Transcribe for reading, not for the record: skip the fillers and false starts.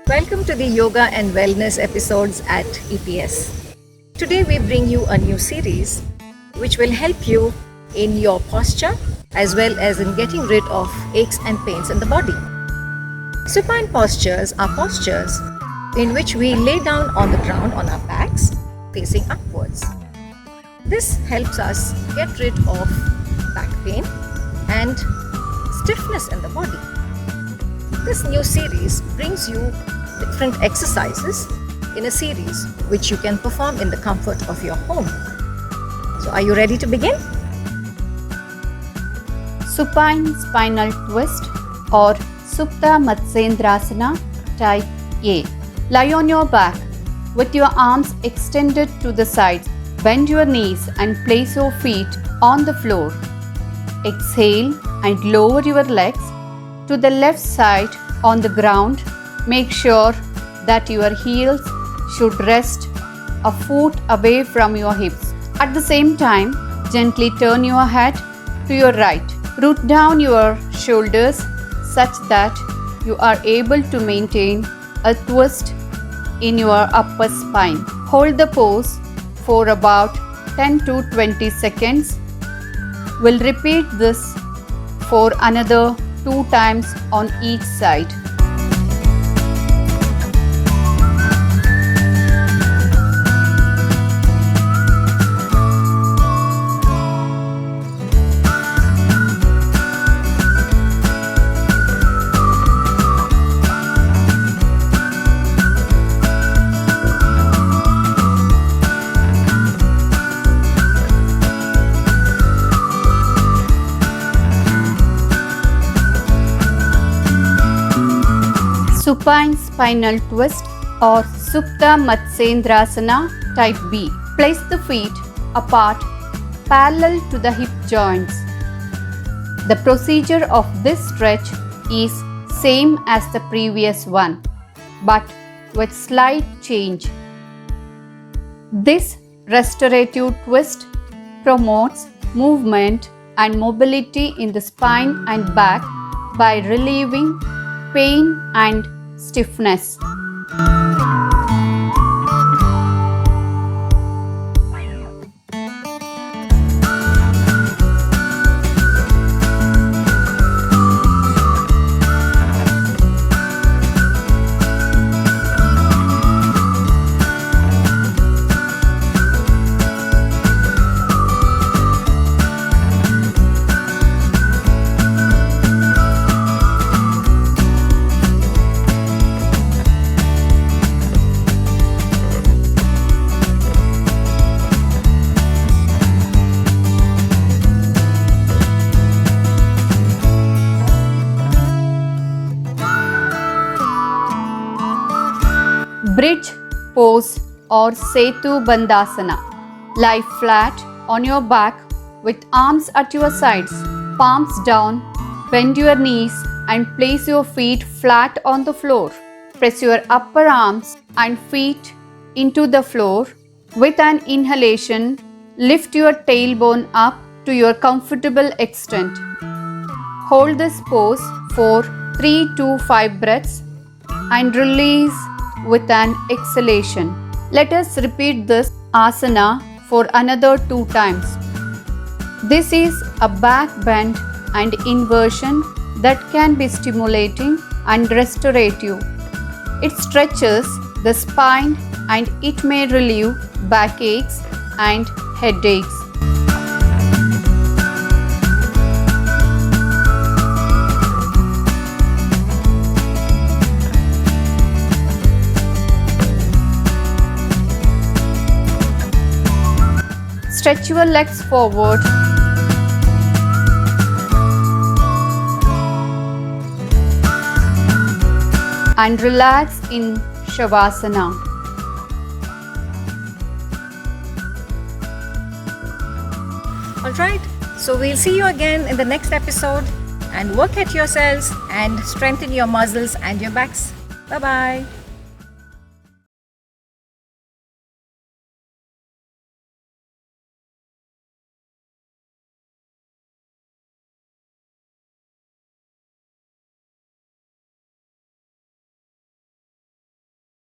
Welcome to the Yoga and Wellness episodes at EPS. Today we bring you a new series which will help you in your posture as well as in getting rid of aches and pains in the body. Supine postures are postures in which we lay down on the ground on our backs facing upwards. This helps us get rid of back pain and stiffness in the body. This new series brings you different exercises in a series which you can perform in the comfort of your home. So are you ready to begin? Supine spinal twist or Supta Matsyendrasana type A. Lie on your back with your arms extended to the sides. Bend your knees and place your feet on the floor. Exhale and lower your legs to the left side on the ground. Make sure that your heels should rest a foot away from your hips. At the same time, gently turn your head to your right. Root down your shoulders such that you are able to maintain a twist in your upper spine. Hold the pose for about 10 to 20 seconds. We'll repeat this for another 2 times on each side. Supine spinal twist or Supta Matsyendrasana type B. Place the feet apart parallel to the hip joints. The procedure of this stretch is same as the previous one, but with slight change. This restorative twist promotes movement and mobility in the spine and back by relieving pain and stiffness. Bridge pose or Setu Bandhasana. Lie flat on your back with arms at your sides, palms down. Bend your knees and place your feet flat on the floor. Press your upper arms and feet into the floor. With an inhalation, lift your tailbone up to your comfortable extent. Hold this pose for 3 to 5 breaths and release with an exhalation. Let us repeat this asana for another 2 times. This is a back bend and inversion that can be stimulating and restorative. It stretches the spine and it may relieve backaches and headaches. Stretch your legs forward. And relax in Shavasana. Alright, so we'll see you again in the next episode and work at yourselves and strengthen your muscles and your backs. Bye bye.